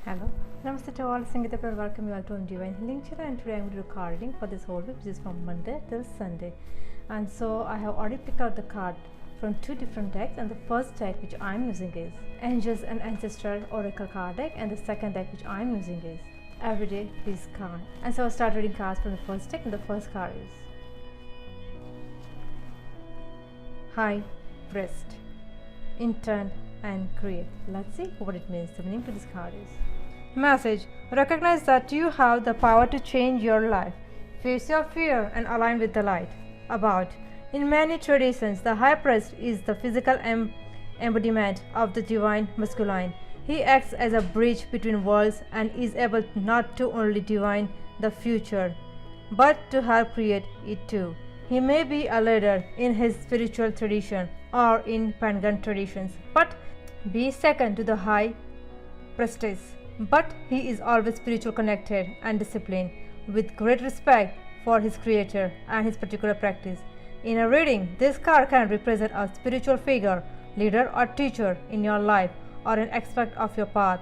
Hello, Namaste to all. Sangeeta, welcome you all to Divine Healing Channel, and today I am going to do card reading for this whole week, which is from Monday till Sunday. And so I have already picked out the card from two different decks, and the first deck which I am using is Angels and Ancestral Oracle card deck, and the second deck which I am using is Everyday Peace card. And so I start reading cards from the first deck, and the first card is High Priest, Intern and Create. Let's see what it means. The meaning to this card is Message: recognize that you have the power to change your life. Face your fear and align with the light. About: in many traditions, the high priest is the physical embodiment of the divine masculine. He acts as a bridge between worlds and is able not to only divine the future, but to help create it too. He may be a leader in his spiritual tradition or in pagan traditions, but be second to the high priestess. But he is always spiritual connected and disciplined, with great respect for his creator and his particular practice. In a reading, this card can represent a spiritual figure, leader or teacher in your life, or an aspect of your path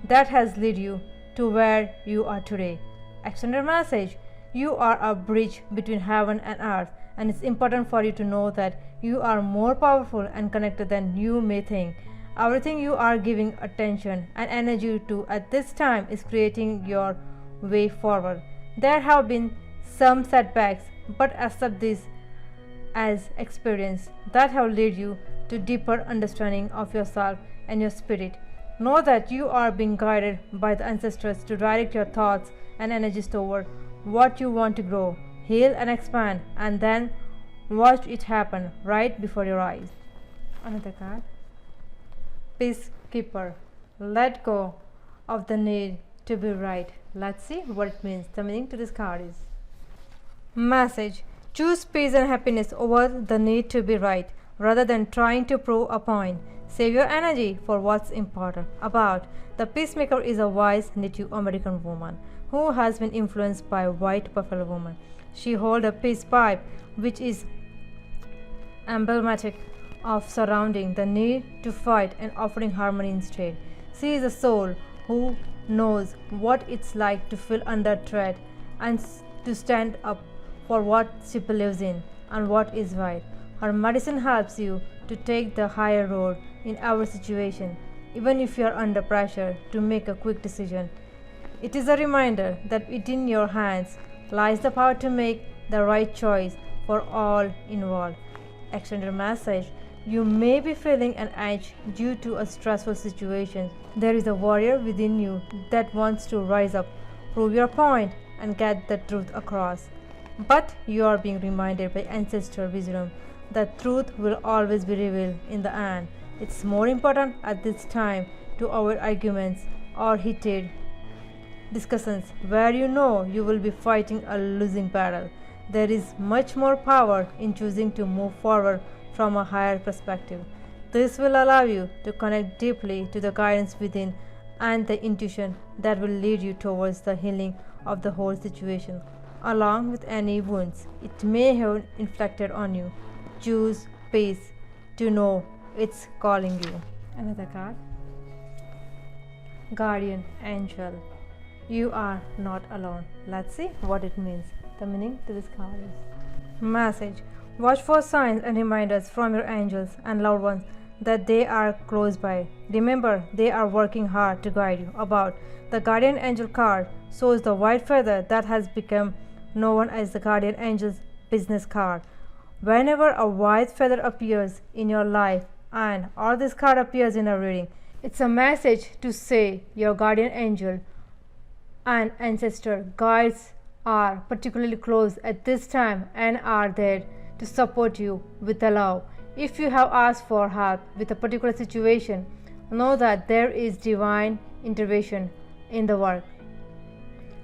that has led you to where you are today. Extended message: you are a bridge between heaven and earth, and it's important for you to know that you are more powerful and connected than you may think. Everything you are giving attention and energy to at this time is creating your way forward. There have been some setbacks, but accept this as experience that have led you to deeper understanding of yourself and your spirit. Know that you are being guided by the ancestors to direct your thoughts and energies toward what you want to grow, heal and expand, and then watch it happen right before your eyes. Another card. Peacekeeper. Let go of the need to be right. Let's see what it means. The meaning to this card is Message: choose peace and happiness over the need to be right, rather than trying to prove a point. Save your energy for what's important. About: the peacemaker is a wise Native American woman who has been influenced by white buffalo woman. She holds a peace pipe, which is emblematic of surrounding the need to fight and offering harmony instead. She is a soul who knows what it's like to feel under threat and to stand up for what she believes in and what is right. Her medicine helps you to take the higher road in every situation, even if you are under pressure to make a quick decision. It is a reminder that within your hands lies the power to make the right choice for all involved. Extended message: you may be feeling an edge due to a stressful situation. There is a warrior within you that wants to rise up, prove your point, and get the truth across. But you are being reminded by ancestral wisdom that truth will always be revealed in the end. It's more important at this time to avoid arguments or heated discussions where you know you will be fighting a losing battle. There is much more power in choosing to move forward from a higher perspective. This will allow you to connect deeply to the guidance within and the intuition that will lead you towards the healing of the whole situation, along with any wounds it may have inflicted on you. Choose peace to know it's calling you. Another card. Guardian Angel. You are not alone. Let's see what it means. The meaning to this card is Message: watch for signs and reminders from your angels and loved ones that they are close by. Remember, they are working hard to guide you. About: the Guardian Angel card shows the white feather that has become known as the Guardian Angel's business card. Whenever a white feather appears in your life or this card appears in a reading, it's a message to say your guardian angel and ancestor guides are particularly close at this time and are there to support you with the love. If you have asked for help with a particular situation, know that there is divine intervention in the work.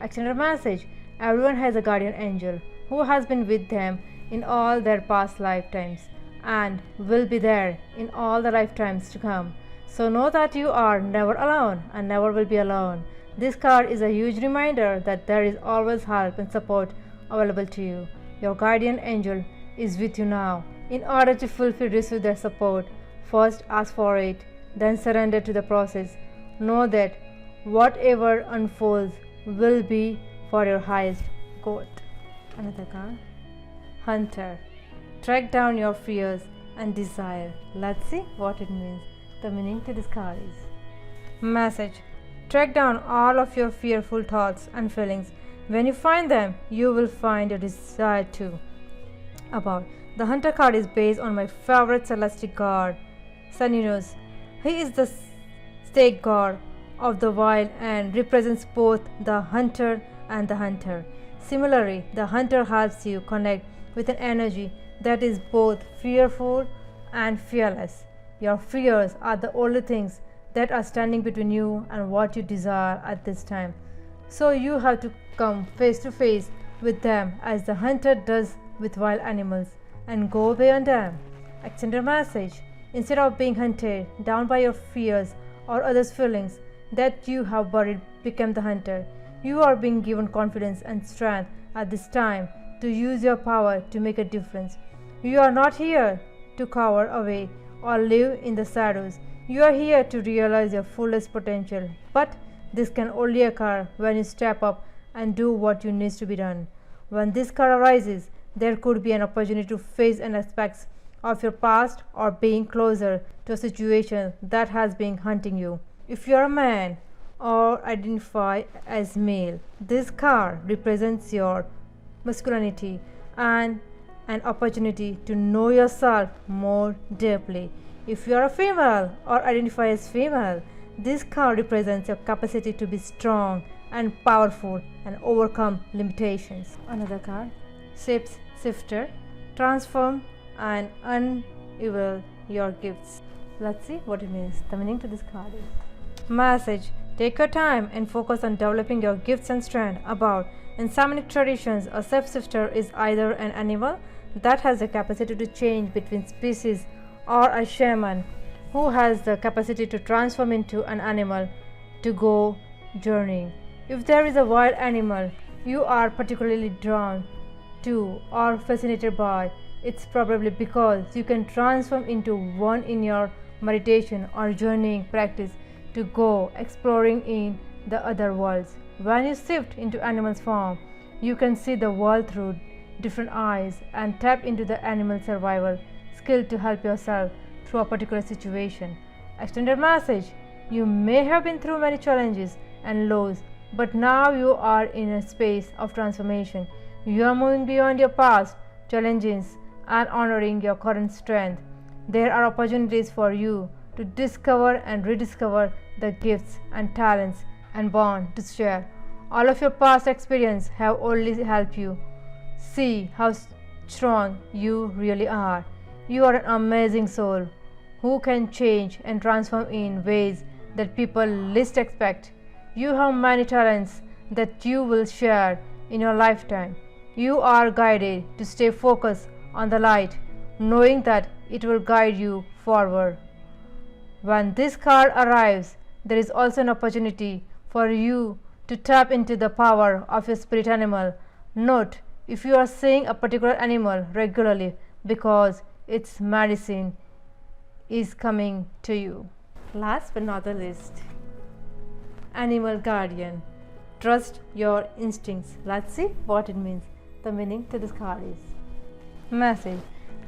Extended message: everyone has a guardian angel who has been with them in all their past lifetimes and will be there in all the lifetimes to come. So know that you are never alone and never will be alone. This card is a huge reminder that there is always help and support available to you. Your guardian angel is with you now. In order to receive their support, first ask for it, then surrender to the process. Know that whatever unfolds will be for your highest good. Another card. Hunter. Track down your fears and desire. Let's see what it means. The meaning to this card is message. Track down all of your fearful thoughts and feelings. When you find them, you will find your desire too. About the Hunter card is based on my favorite celestial god, Sunninus. He is the stake god of the wild and represents both the hunter and the hunter. Similarly, the hunter helps you connect with an energy that is both fearful and fearless. Your fears are the only things that are standing between you and what you desire at this time. So you have to come face to face with them as the hunter does with wild animals and go beyond them. Extend a message. Instead of being hunted down by your fears or others' feelings that you have buried, become the hunter. You are being given confidence and strength at this time to use your power to make a difference. You are not here to cower away or live in the shadows. You are here to realize your fullest potential. But this can only occur when you step up and do what you need to be done. When this card arises, there could be an opportunity to face an aspect of your past or being closer to a situation that has been hunting you. If you are a man or identify as male, this card represents your masculinity and an opportunity to know yourself more deeply. If you are a female or identify as female, this card represents your capacity to be strong and powerful and overcome limitations. Another card, Shapes Shifter. Transform and unveil your gifts. Let's see what it means. The meaning to this card is message. Take your time and focus on developing your gifts and strength. About in shamanic traditions, a shapeshifter is either an animal that has the capacity to change between species or a shaman who has the capacity to transform into an animal to go journeying. If there is a wild animal you are particularly drawn to or fascinated by, it's probably because you can transform into one in your meditation or journeying practice to go exploring in the other worlds. When you shift into animal's form, you can see the world through different eyes and tap into the animal survival skill to help yourself through a particular situation. Extended message. You may have been through many challenges and lows, but now you are in a space of transformation. You are moving beyond your past challenges and honoring your current strength. There are opportunities for you to discover and rediscover the gifts and talents and bond to share. All of your past experience have only helped you see how strong you really are. You are an amazing soul who can change and transform in ways that people least expect. You have many talents that you will share in your lifetime. You are guided to stay focused on the light, knowing that it will guide you forward. When this card arrives, there is also an opportunity for you to tap into the power of your spirit animal. Note if you are seeing a particular animal regularly because its medicine is coming to you. Last but not the least, Animal Guardian. Trust your instincts. Let's see what it means. The meaning to this card is message.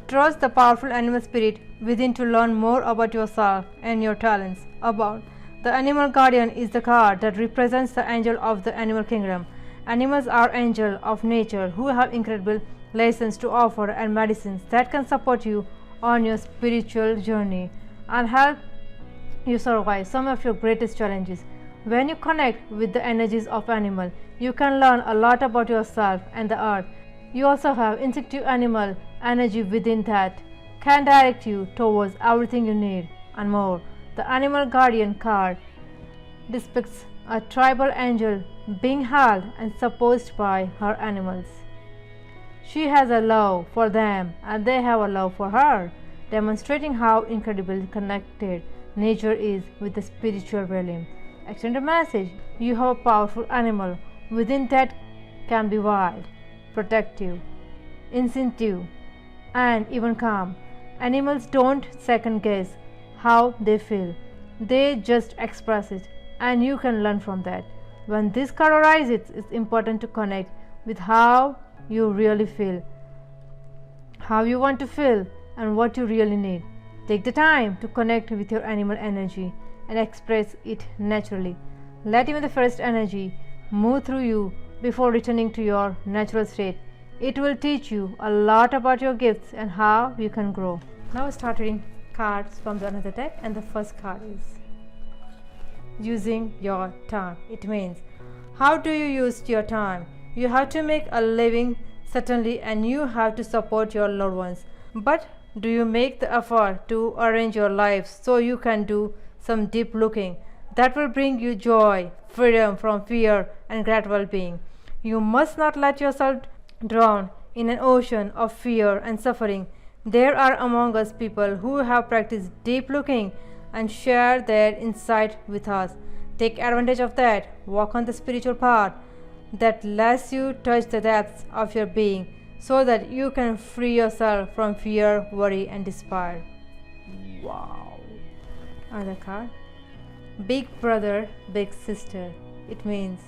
Trust the powerful animal spirit within to learn more about yourself and your talents. About the Animal Guardian is the card that represents the angel of the animal kingdom. Animals are angels of nature who have incredible lessons to offer and medicines that can support you on your spiritual journey and help you survive some of your greatest challenges. When you connect with the energies of animal, you can learn a lot about yourself and the earth. You also have instinctive animal energy within that can direct you towards everything you need and more. The Animal Guardian card depicts a tribal angel being held and supposed by her animals. She has a love for them and they have a love for her, demonstrating how incredibly connected nature is with the spiritual realm. Extend a message. You have a powerful animal within that can be wild, protective, instinctive, and even calm. Animals don't second guess how they feel. They just express it. and you can learn from that. When this card arises, it's important to connect with how you really feel, how you want to feel, and what you really need. Take the time to connect with your animal energy and express it naturally. Let even the first energy move through you before returning to your natural state. It will teach you a lot about your gifts and how you can grow. Now start reading cards from another deck, and the first card is using your time. It means, how do you use your time? You have to make a living, certainly, and you have to support your loved ones. But do you make the effort to arrange your life so you can do some deep looking that will bring you joy, freedom from fear, and great well-being? You must not let yourself drown in an ocean of fear and suffering. There are among us people who have practiced deep looking and share their insight with us. Take advantage of that. Walk on the spiritual path that lets you touch the depths of your being so that you can free yourself from fear, worry, and despair. Wow. Another card. Big brother, big sister. It means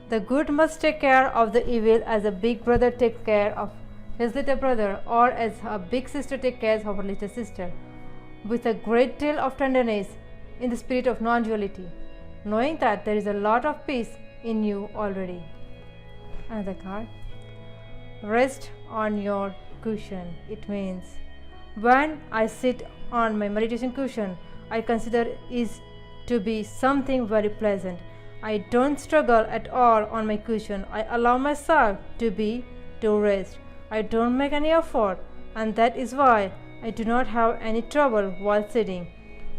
the good must take care of the evil as a big brother takes care of his little brother, or as a big sister takes care of her little sister, with a great deal of tenderness in the spirit of non-duality, knowing that there is a lot of peace in you already. Another card. Rest on your cushion. It means when I sit on my meditation cushion, I consider it to be something very pleasant. I don't struggle at all on my cushion. I allow myself to rest. I don't make any effort, and that is why I do not have any trouble while sitting.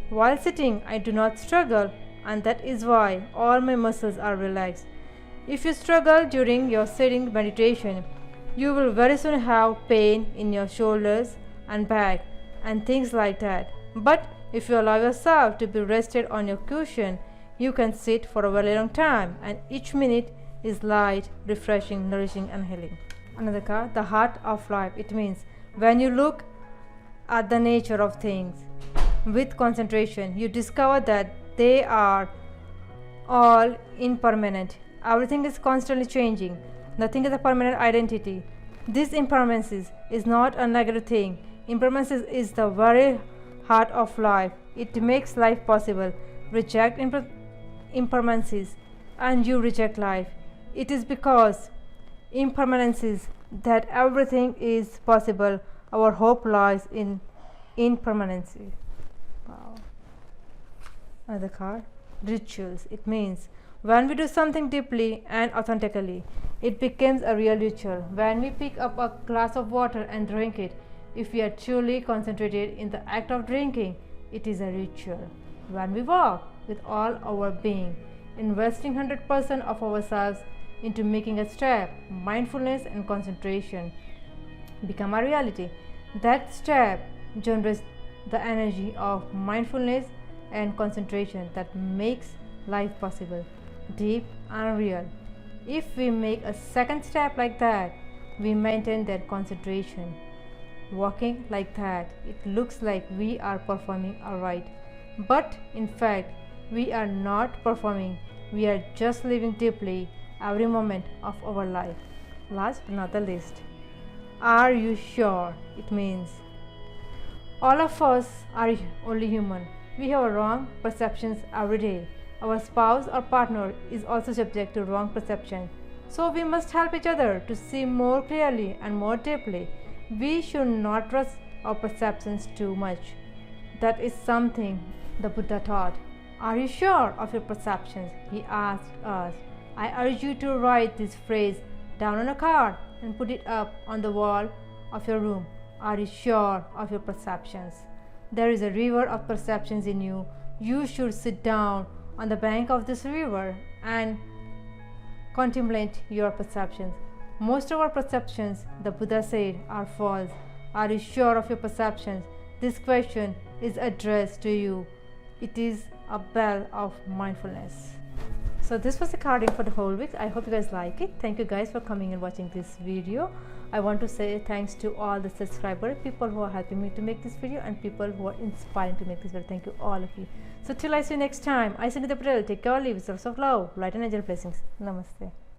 While sitting, I do not struggle, and that is why all my muscles are relaxed. If you struggle during your sitting meditation, you will very soon have pain in your shoulders and back and things like that. But if you allow yourself to be rested on your cushion, you can sit for a very long time, and each minute is light, refreshing, nourishing, and healing. Another card, the heart of life. It means when you look at the nature of things with concentration, you discover that they are all impermanent. Everything is constantly changing. Nothing is a permanent identity. This impermanence is not a negative thing. Impermanence is the very heart of life. It makes life possible. Reject impermanences and you reject life. It is because impermanences that everything is possible. Our hope lies in impermanence. Wow. Another card. Rituals. It means when we do something deeply and authentically, it becomes a real ritual. When we pick up a glass of water and drink it, if we are truly concentrated in the act of drinking, it is a ritual. When we walk with all our being, investing 100% of ourselves into making a step, mindfulness and concentration become a reality. That step generates the energy of mindfulness and concentration that makes life possible, deep and real. If we make a second step like that, we maintain that concentration. Walking like that, it looks like we are performing alright, but in fact, we are not performing. We are just living deeply every moment of our life. Last but not the least, are you sure? It means all of us are only human. We have wrong perceptions every day. Our spouse or partner is also subject to wrong perception. So we must help each other to see more clearly and more deeply. We should not trust our perceptions too much. That is something the Buddha taught. Are you sure of your perceptions? He asked us. I urge you to write this phrase down on a card and put it up on the wall of your room. Are you sure of your perceptions? There is a river of perceptions in you. You should sit down on the bank of this river and contemplate your perceptions. Most of our perceptions, the Buddha said, are false. Are you sure of your perceptions? This question is addressed to you. It is a bell of mindfulness. So this was the carding for the whole week. I hope you guys like it. Thank you guys for coming and watching this video. I want to say thanks to all the subscribers, people who are helping me to make this video, and people who are inspiring to make this video. Thank you, all of you. So till I see you next time, I send you the April. Take care, leave yourselves of love, light and angel blessings. Namaste.